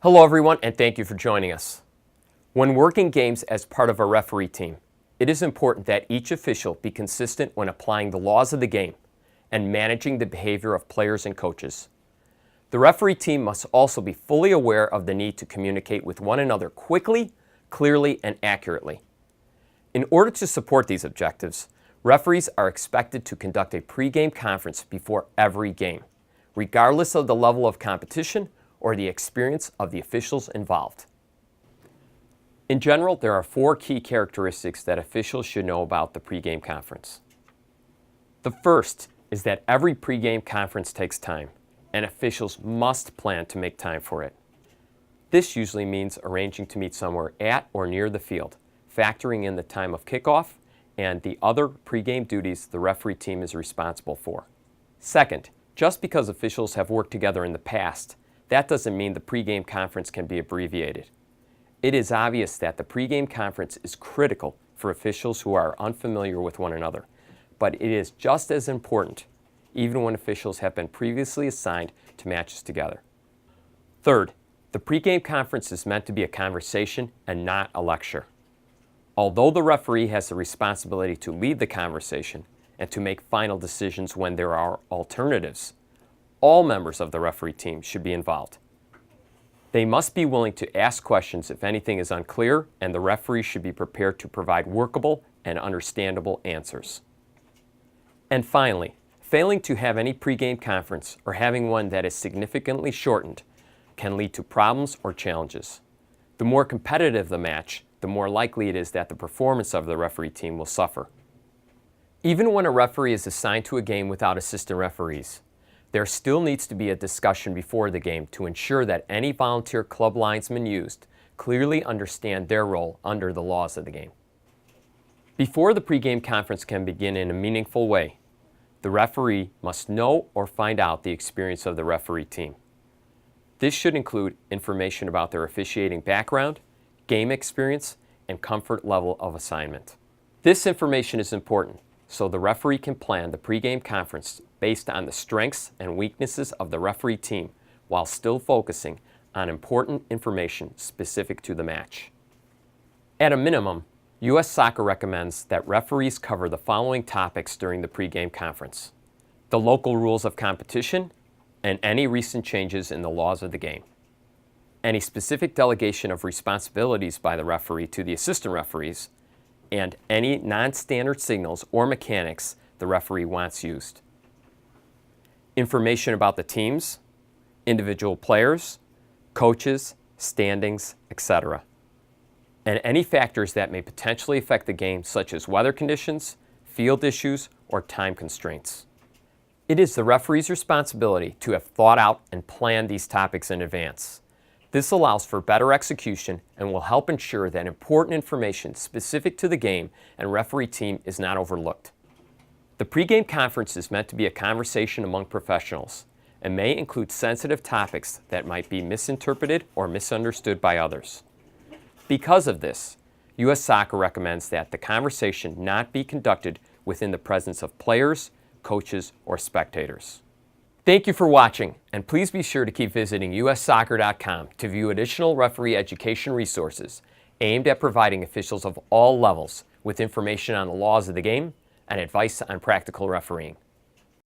Hello everyone, and thank you for joining us. When working games as part of a referee team, it is important that each official be consistent when applying the laws of the game and managing the behavior of players and coaches. The referee team must also be fully aware of the need to communicate with one another quickly, clearly, and accurately. In order to support these objectives, referees are expected to conduct a pre-game conference before every game, regardless of the level of competition or the experience of the officials involved. In general, there are 4 key characteristics that officials should know about the pre-game conference. The first is that every pre-game conference takes time, and officials must plan to make time for it. This usually means arranging to meet somewhere at or near the field, factoring in the time of kickoff and the other pre-game duties the referee team is responsible for. Second, just because officials have worked together in the past, that doesn't mean the pre-game conference can be abbreviated. It is obvious that the pre-game conference is critical for officials who are unfamiliar with one another, but it is just as important even when officials have been previously assigned to matches together. Third, the pre-game conference is meant to be a conversation and not a lecture. Although the referee has the responsibility to lead the conversation and to make final decisions when there are alternatives, all members of the referee team should be involved. They must be willing to ask questions if anything is unclear, and the referee should be prepared to provide workable and understandable answers. And finally, failing to have any pre-game conference or having one that is significantly shortened can lead to problems or challenges. The more competitive the match, the more likely it is that the performance of the referee team will suffer. Even when a referee is assigned to a game without assistant referees, there still needs to be a discussion before the game to ensure that any volunteer club linesmen used clearly understand their role under the laws of the game. Before the pre-game conference can begin in a meaningful way, the referee must know or find out the experience of the referee team. This should include information about their officiating background, game experience, and comfort level of assignment. This information is important so the referee can plan the pre-game conference based on the strengths and weaknesses of the referee team while still focusing on important information specific to the match. At a minimum, U.S. Soccer recommends that referees cover the following topics during the pre-game conference: the local rules of competition and any recent changes in the laws of the game, any specific delegation of responsibilities by the referee to the assistant referees, and any non-standard signals or mechanics the referee wants used. Information about the teams, individual players, coaches, standings, etc. And any factors that may potentially affect the game, such as weather conditions, field issues, or time constraints. It is the referee's responsibility to have thought out and planned these topics in advance. This allows for better execution and will help ensure that important information specific to the game and referee team is not overlooked. The pre-game conference is meant to be a conversation among professionals and may include sensitive topics that might be misinterpreted or misunderstood by others. Because of this, U.S. Soccer recommends that the conversation not be conducted within the presence of players, coaches, or spectators. Thank you for watching, and please be sure to keep visiting ussoccer.com to view additional referee education resources aimed at providing officials of all levels with information on the laws of the game and advice on practical refereeing.